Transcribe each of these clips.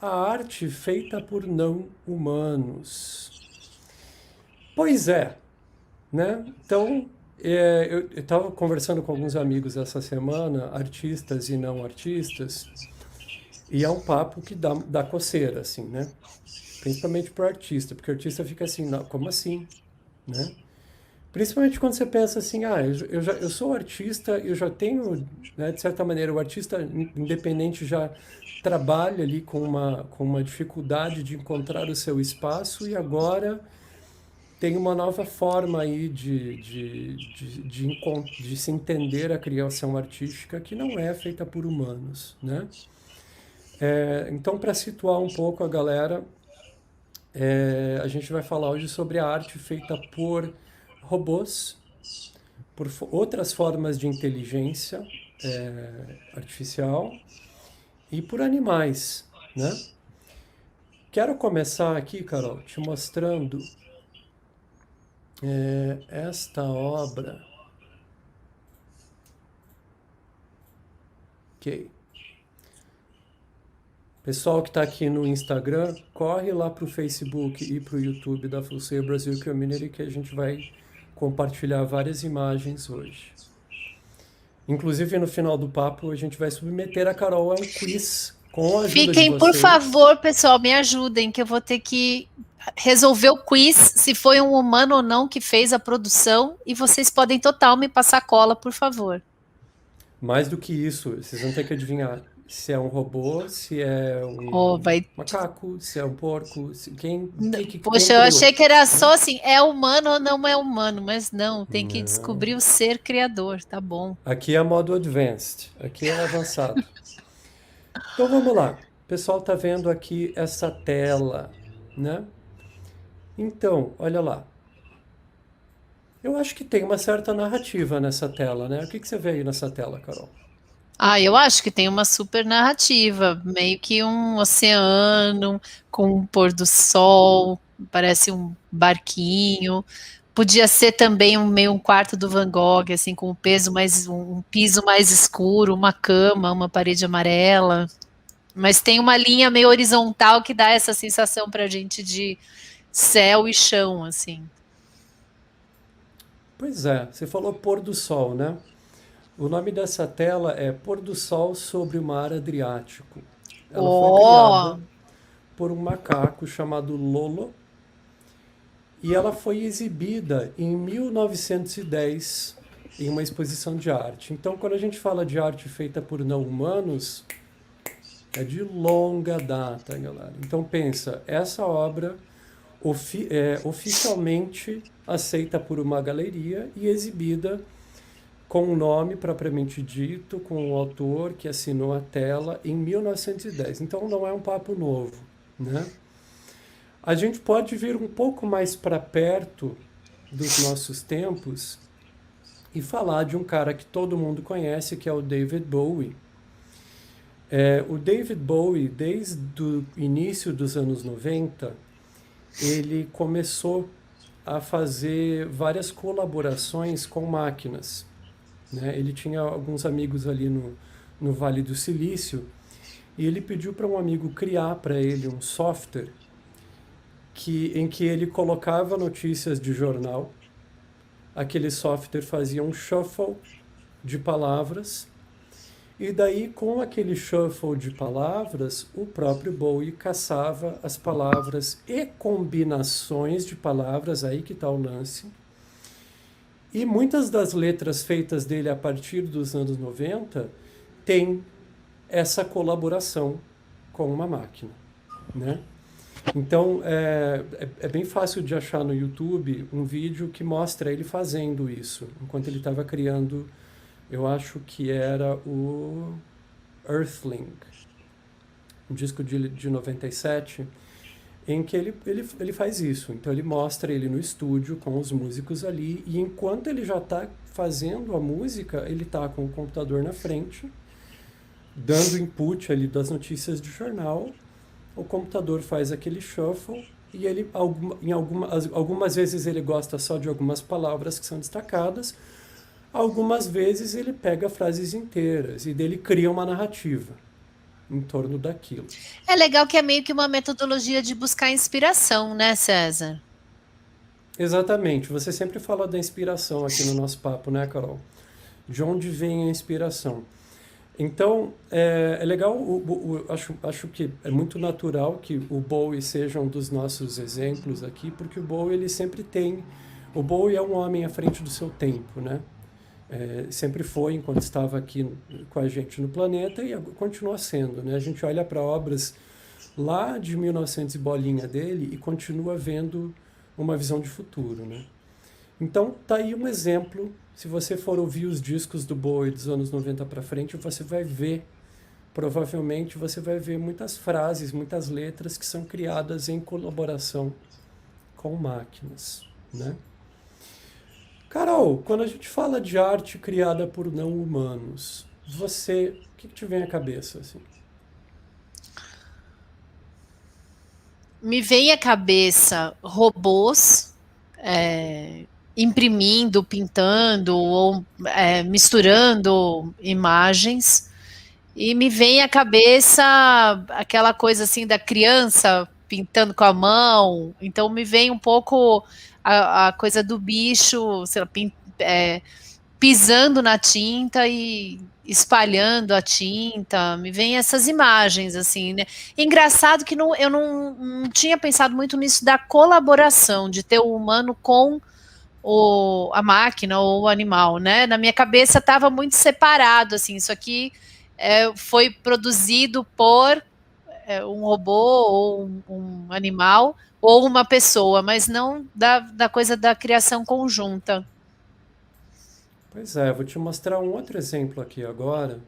A arte feita por não humanos. Pois é, né? Então, eu estava conversando com alguns amigos essa semana, artistas e não artistas, e é um papo que dá coceira, assim, né? Principalmente para o artista, porque o artista fica assim, "Não, como assim?", né? Principalmente quando você pensa assim, eu sou artista, eu já tenho, né, de certa maneira, o artista independente já trabalha ali com uma dificuldade de encontrar o seu espaço e agora tem uma nova forma aí de se entender a criação artística que não é feita por humanos, né? Então, para situar um pouco a galera, a gente vai falar hoje sobre a arte feita por robôs, por outras formas de inteligência artificial e por animais, né? Quero começar aqui, Carol, te mostrando esta obra. Ok. Pessoal que está aqui no Instagram, corre lá para o Facebook e para o YouTube da Full Sail Brasil Community que a gente vai compartilhar várias imagens hoje. Inclusive, no final do papo, a gente vai submeter a Carol a um quiz com a ajuda de Fiquem, por vocês. favor, pessoal, me ajudem, que eu vou ter que resolver o quiz, se foi um humano ou não que fez a produção, e vocês podem total me passar cola, por favor. Mais do que isso, vocês vão ter que adivinhar se é um robô, se é Oh, um vai. macaco, se é um porco, quem Poxa, eu criou, achei que era né? só assim, é humano ou não é humano, mas não, tem que Não. descobrir o ser criador, tá bom. Aqui é modo advanced, aqui é avançado. Então vamos lá. O pessoal tá vendo aqui essa tela, né? Então, olha lá. Eu acho que tem uma certa narrativa nessa tela, né? O que você vê aí nessa tela, Carol? Ah, eu acho que tem uma super narrativa, meio que um oceano com um pôr do sol, parece um barquinho. Podia ser também meio um quarto do Van Gogh, assim, com um piso mais escuro, uma cama, uma parede amarela. Mas tem uma linha meio horizontal que dá essa sensação pra gente de céu e chão, assim. Pois é, você falou pôr do sol, né? O nome dessa tela é Pôr do Sol sobre o Mar Adriático. Ela foi criada Oh, por um macaco chamado Lolo e ela foi exibida em 1910 em uma exposição de arte. Então, quando a gente fala de arte feita por não humanos, é de longa data, galera. Então, pensa, essa obra é oficialmente aceita por uma galeria e exibida com o nome propriamente dito, com o autor que assinou a tela em 1910. Então não é um papo novo, né? A gente pode vir um pouco mais para perto dos nossos tempos e falar de um cara que todo mundo conhece, que é o David Bowie. O David Bowie, desde o início dos anos 90, ele começou a fazer várias colaborações com máquinas, né? Ele tinha alguns amigos ali no Vale do Silício e ele pediu para um amigo criar para ele um software em que ele colocava notícias de jornal, aquele software fazia um shuffle de palavras e daí com aquele shuffle de palavras o próprio Bowie caçava as palavras e combinações de palavras, aí que está o lance. E muitas das letras feitas dele a partir dos anos 90 têm essa colaboração com uma máquina, né? Então, é bem fácil de achar no YouTube um vídeo que mostra ele fazendo isso, enquanto ele estava criando, eu acho que era o Earthling, um disco de 97, em que ele faz isso. Então ele mostra ele no estúdio com os músicos ali, e enquanto ele já está fazendo a música, ele está com o computador na frente, dando input ali das notícias de jornal, o computador faz aquele shuffle e ele, algumas vezes ele gosta só de algumas palavras que são destacadas, algumas vezes ele pega frases inteiras e dele cria uma narrativa, em torno daquilo. É legal que é meio que uma metodologia de buscar inspiração, né, César? Exatamente. Você sempre fala da inspiração aqui no nosso papo, né, Carol? De onde vem a inspiração? Então, é legal, acho que é muito natural que o Bowie seja um dos nossos exemplos aqui, porque o Bowie, ele sempre tem... O Bowie é um homem à frente do seu tempo, né? Sempre foi, enquanto estava aqui com a gente no planeta, e continua sendo, né? A gente olha para obras lá de 1900 e bolinha dele e continua vendo uma visão de futuro, né? Então, tá aí um exemplo. Se você for ouvir os discos do Bowie dos anos 90 para frente, você vai ver, provavelmente você vai ver muitas frases, muitas letras que são criadas em colaboração com máquinas, né? Carol, quando a gente fala de arte criada por não humanos, o que te vem à cabeça, assim? Me vem à cabeça robôs imprimindo, pintando ou misturando imagens. E me vem à cabeça aquela coisa assim da criança pintando com a mão. Então me vem um pouco a coisa do bicho, sei lá, pisando na tinta e espalhando a tinta. Me vem essas imagens assim, né? Engraçado que eu não tinha pensado muito nisso da colaboração, de ter o humano com a máquina ou o animal, né? Na minha cabeça estava muito separado, assim, isso aqui foi produzido por um robô ou um animal ou uma pessoa, mas não da coisa da criação conjunta. Pois é, eu vou te mostrar um outro exemplo aqui agora.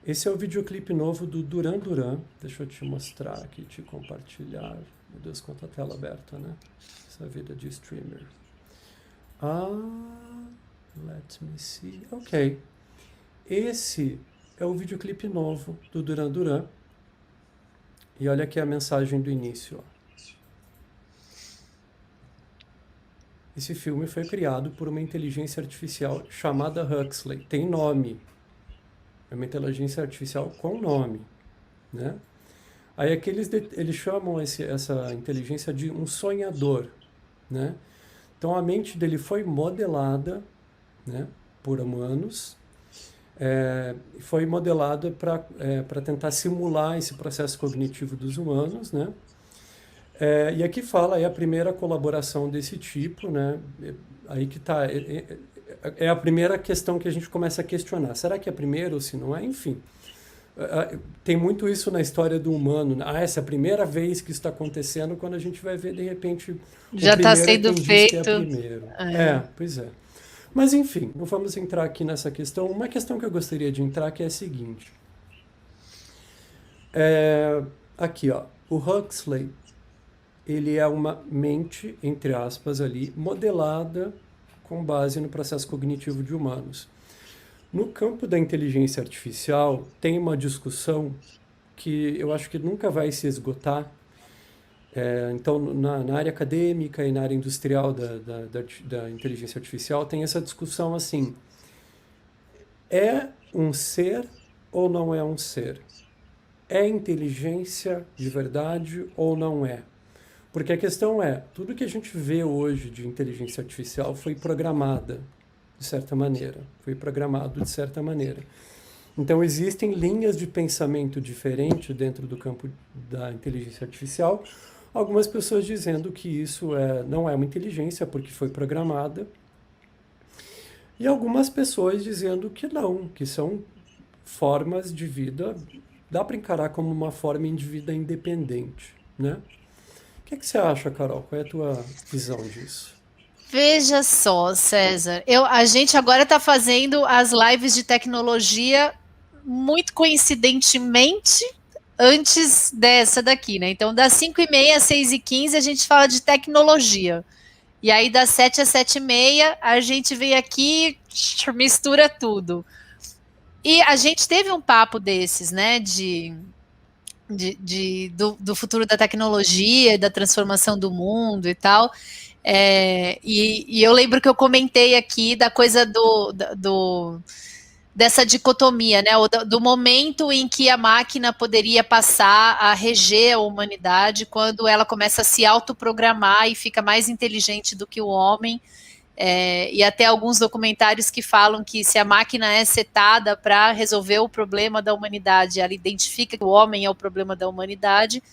Esse é o videoclipe novo do Duran Duran. Deixa eu te mostrar aqui, te compartilhar. Meu Deus, quanta tela aberta, né? Essa vida de streamer. Let me see. Ok. Esse é o videoclipe novo do Duran Duran. E olha aqui a mensagem do início, ó. Esse filme foi criado por uma inteligência artificial chamada Huxley. Tem nome. É uma inteligência artificial com nome, né? Aí aqui eles chamam essa inteligência de um sonhador, né? Então a mente dele foi modelada, né, por humanos, foi modelada para tentar simular esse processo cognitivo dos humanos, né? E aqui fala a primeira colaboração desse tipo, né? Aí que tá, a primeira questão que a gente começa a questionar. Será que é a primeira ou se não é? Enfim, tem muito isso na história do humano, né? Essa é a primeira vez que isso está acontecendo, quando a gente vai ver, de repente, Já está sendo quem diz que é feito. primeiro. Pois é. Mas, enfim, não vamos entrar aqui nessa questão. Uma questão que eu gostaria de entrar que é a seguinte. Aqui, ó, o Huxley, ele é uma mente, entre aspas, ali, modelada com base no processo cognitivo de humanos. No campo da inteligência artificial, tem uma discussão que eu acho que nunca vai se esgotar. Então, na área acadêmica e na área industrial da inteligência artificial, tem essa discussão assim: é um ser ou não é um ser? É inteligência de verdade ou não é? Porque a questão é, tudo que a gente vê hoje de inteligência artificial foi programada, de certa maneira. Foi programado de certa maneira. Então, existem linhas de pensamento diferentes dentro do campo da inteligência artificial. Algumas pessoas dizendo que isso não é uma inteligência porque foi programada. E algumas pessoas dizendo que não, que são formas de vida, dá para encarar como uma forma de vida independente, né? O que você acha, Carol? Qual é a tua visão disso? Veja só, César, a gente agora está fazendo as lives de tecnologia muito coincidentemente antes dessa daqui, né? Então, das 5h30 às 6h15 a gente fala de tecnologia. E aí, das 7 às 7h30 a gente vem aqui, mistura tudo. E a gente teve um papo desses, né? Do futuro da tecnologia, da transformação do mundo e tal. E eu lembro que eu comentei aqui da coisa dessa dicotomia, né? Do momento em que a máquina poderia passar a reger a humanidade quando ela começa a se autoprogramar e fica mais inteligente do que o homem. E até alguns documentários que falam que se a máquina é setada para resolver o problema da humanidade, ela identifica que o homem é o problema da humanidade,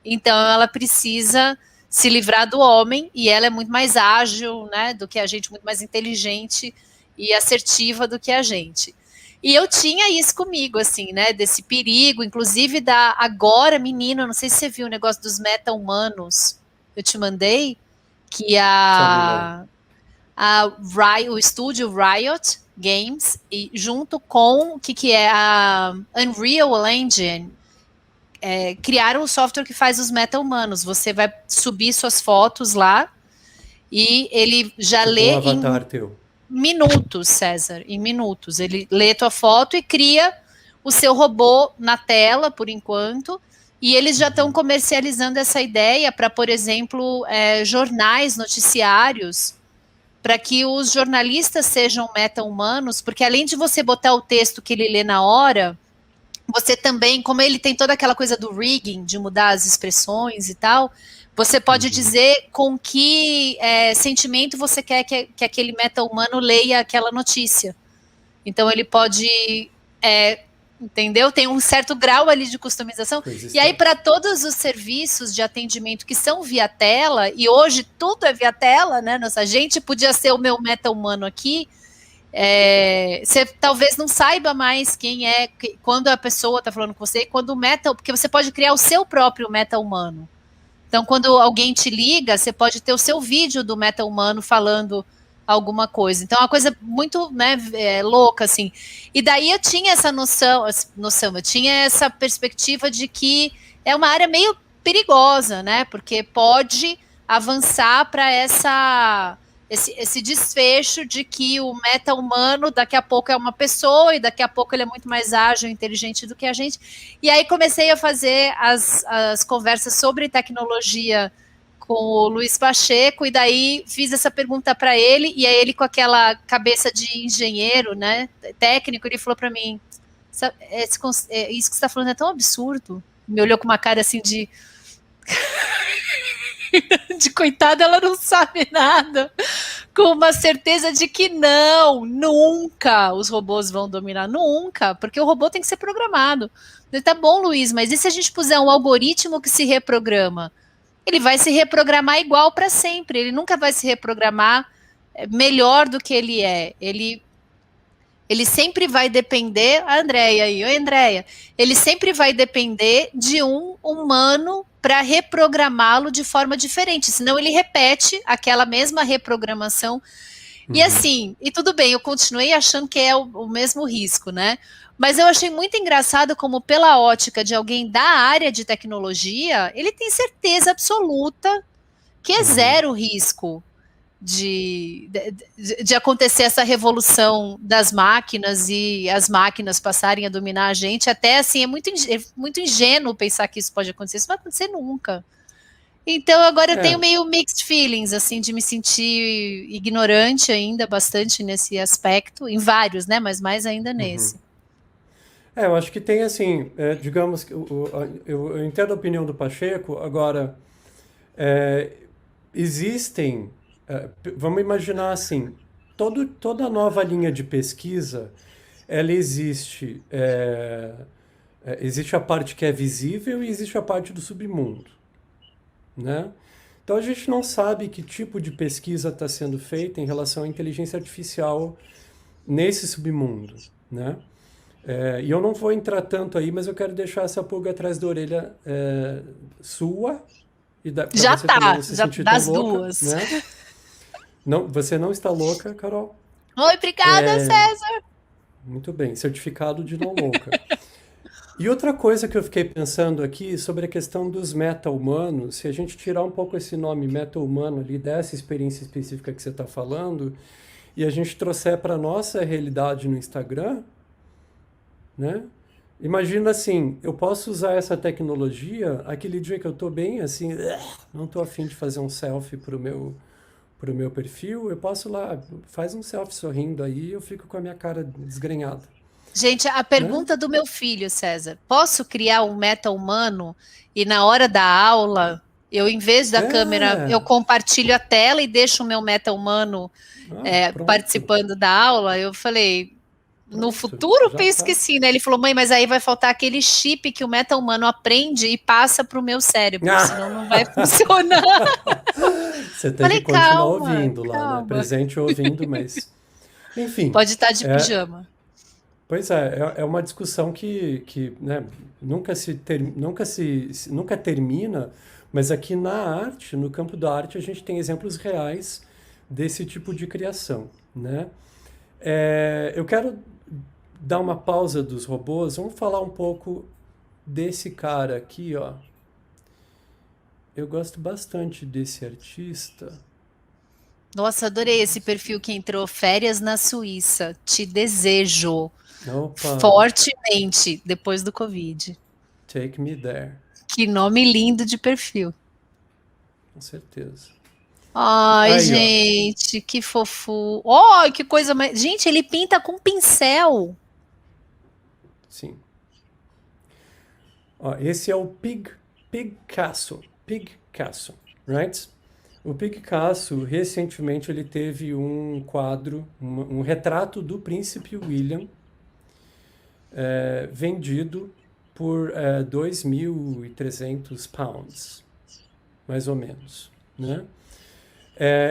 então ela precisa se livrar do homem, e ela é muito mais ágil, né, do que a gente, muito mais inteligente e assertiva do que a gente. E eu tinha isso comigo, assim, né, desse perigo, inclusive agora, menina, não sei se você viu o negócio dos meta-humanos, eu te mandei, que Sabe, não. o estúdio Riot Games, e junto com o que é a Unreal Engine, criaram o software que faz os meta-humanos. Você vai subir suas fotos lá e ele já Tipo um lê em avatar teu. minutos, César, em minutos. Ele lê tua foto e cria o seu robô na tela, por enquanto, e eles já estão comercializando essa ideia para, por exemplo, jornais, noticiários, para que os jornalistas sejam meta-humanos, porque além de você botar o texto que ele lê na hora, você também, como ele tem toda aquela coisa do rigging, de mudar as expressões e tal, você pode dizer com que sentimento você quer que aquele meta-humano leia aquela notícia. Então ele pode, entendeu? Tem um certo grau ali de customização. E aí, para todos os serviços de atendimento que são via tela, e hoje tudo é via tela, né? Nossa, gente podia ser o meu meta-humano aqui. Você talvez não saiba mais quem é, quando a pessoa está falando com você, quando o meta, porque você pode criar o seu próprio meta-humano. Então, quando alguém te liga, você pode ter o seu vídeo do meta-humano falando alguma coisa. Então, é uma coisa muito, né, louca, assim. E daí eu tinha essa noção, eu tinha essa perspectiva de que é uma área meio perigosa, né? Porque pode avançar para esse desfecho de que o meta-humano daqui a pouco é uma pessoa e daqui a pouco ele é muito mais ágil e inteligente do que a gente. E aí comecei a fazer as conversas sobre tecnologia com o Luiz Pacheco, e daí fiz essa pergunta para ele, e aí ele, com aquela cabeça de engenheiro, né, técnico, ele falou para mim, isso que você está falando é tão absurdo. Me olhou com uma cara assim de coitada, ela não sabe nada, com uma certeza de que não, nunca os robôs vão dominar, nunca, porque o robô tem que ser programado. Tá bom, Luiz, mas e se a gente puser um algoritmo que se reprograma? Ele vai se reprogramar igual para sempre, ele nunca vai se reprogramar melhor do que ele é. Ele sempre vai depender, a Andréia aí, oi Andréia, ele sempre vai depender de um humano para reprogramá-lo de forma diferente, senão ele repete aquela mesma reprogramação. E assim, e tudo bem, eu continuei achando que é o mesmo risco, né? Mas eu achei muito engraçado como, pela ótica de alguém da área de tecnologia, ele tem certeza absoluta que é zero risco de acontecer essa revolução das máquinas e as máquinas passarem a dominar a gente. Até assim, é muito ingênuo pensar que isso pode acontecer. Isso não vai acontecer nunca. Então agora eu tenho meio mixed feelings, assim, de me sentir ignorante ainda bastante nesse aspecto, em vários, né, mas mais ainda nesse. Eu acho que tem assim, digamos que eu entendo a opinião do Pacheco, agora existem, vamos imaginar assim, toda nova linha de pesquisa, ela existe, existe a parte que é visível e existe a parte do submundo, né? Então a gente não sabe que tipo de pesquisa está sendo feita em relação à inteligência artificial nesse submundo, né? E eu não vou entrar tanto aí, mas eu quero deixar essa pulga atrás da orelha sua e para Já você também tá, não se já sentir tão das louca, duas. né? Não, você não está louca, Carol? Oi, obrigada, César. Muito bem, certificado de não louca. E outra coisa que eu fiquei pensando aqui sobre a questão dos meta-humanos, se a gente tirar um pouco esse nome meta-humano ali dessa experiência específica que você está falando, e a gente trouxer para a nossa realidade no Instagram, né? Imagina assim, eu posso usar essa tecnologia aquele dia que eu tô bem assim, não tô afim de fazer um selfie pro meu perfil, eu posso lá, faz um selfie sorrindo aí, eu fico com a minha cara desgrenhada. Gente, a né? pergunta do meu filho, César: posso criar um meta-humano e na hora da aula, eu, em vez da câmera, eu É, compartilho a tela e deixo o meu meta-humano pronto, participando da aula? Eu falei, no pronto, futuro, já penso que tá. sim, né? Ele falou, mãe, mas aí vai faltar aquele chip que o meta-humano aprende e passa para o meu cérebro, senão não vai funcionar. Você tem que Falei, continuar calma, ouvindo lá, né? calma. Presente ouvindo, mas. Enfim, Pode estar de é, pijama. pois é uma discussão que né, nunca termina, mas aqui na arte, no campo da arte, a gente tem exemplos reais desse tipo de criação, né? Eu quero dar uma pausa dos robôs, vamos falar um pouco desse cara aqui, ó. Eu gosto bastante desse artista. Nossa, adorei esse perfil que entrou, férias na Suíça. Te desejo Opa, fortemente depois do Covid. take me there, Que nome lindo de perfil. com certeza. Ai, Aí, ó, gente, que fofo. Ai, que coisa mais. Gente, ele pinta com pincel. sim. Ó, esse é o Piccasso, right? O Picasso, recentemente, ele teve um quadro, um retrato do Príncipe William, vendido por 2.300 pounds, mais ou menos, né?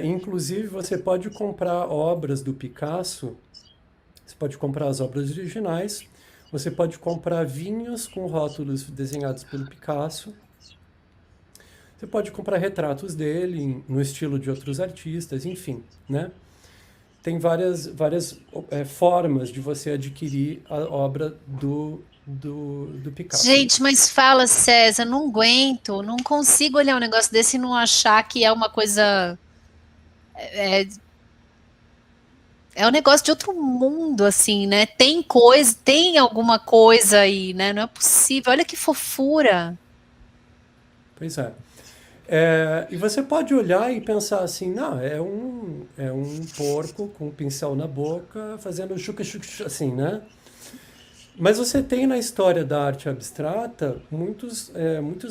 Inclusive, você pode comprar obras do Picasso, você pode comprar as obras originais, você pode comprar vinhos com rótulos desenhados pelo Picasso, você pode comprar retratos dele no estilo de outros artistas, enfim, né? Tem várias formas de você adquirir a obra do Picasso. Gente, mas fala, César, não aguento, não consigo olhar um negócio desse e não achar que é uma coisa. É um negócio de outro mundo, assim, né? Tem coisa, tem alguma coisa aí, né? Não é possível. Olha que fofura. Pois é. E você pode olhar e pensar assim, não, é um porco com um pincel na boca fazendo chuca-chuca assim, né? Mas você tem na história da arte abstrata muitos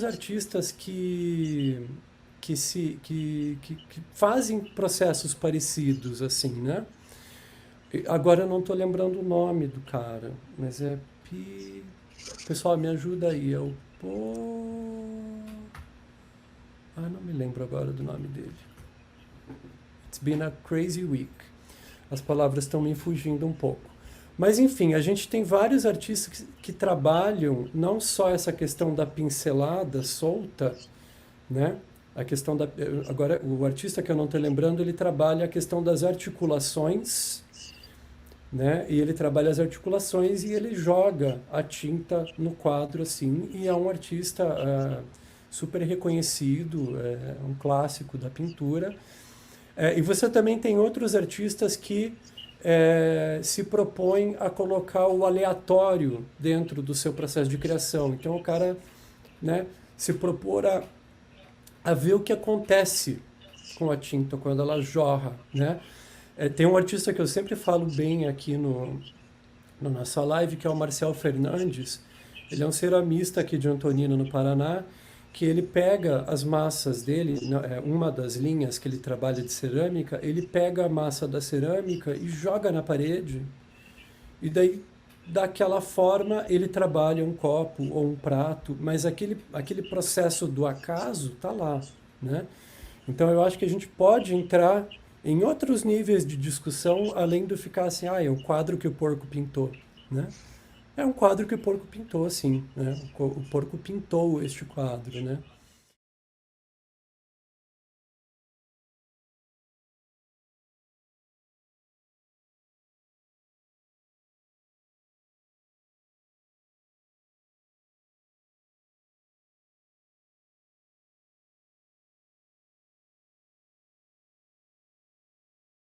artistas que fazem processos parecidos, assim, né? Agora eu não estou lembrando o nome do cara, mas é Pi... Pessoal, me ajuda aí. Não me lembro agora do nome dele. It's been a crazy week. As palavras estão me fugindo um pouco. Mas enfim, a gente tem vários artistas que trabalham não só essa questão da pincelada solta, né? A questão da. Agora, o artista que eu não estou lembrando, ele trabalha a questão das articulações, né? E ele trabalha as articulações e ele joga a tinta no quadro assim. E é um artista super reconhecido, um clássico da pintura. E você também tem outros artistas que se propõem a colocar o aleatório dentro do seu processo de criação. Então o cara, né, se propor a ver o que acontece com a tinta quando ela jorra, né? Tem um artista que eu sempre falo bem aqui na nossa live, que é o Marcel Fernandes. Ele é um ceramista aqui de Antonina, no Paraná, que ele pega as massas dele, uma das linhas que ele trabalha de cerâmica, ele pega a massa da cerâmica e joga na parede, e daí, daquela forma, ele trabalha um copo ou um prato, mas aquele processo do acaso tá lá, né? Então eu acho que a gente pode entrar em outros níveis de discussão, além do ficar assim, é um quadro que o porco pintou, né? É um quadro que o porco pintou, sim, né? O porco pintou este quadro, né?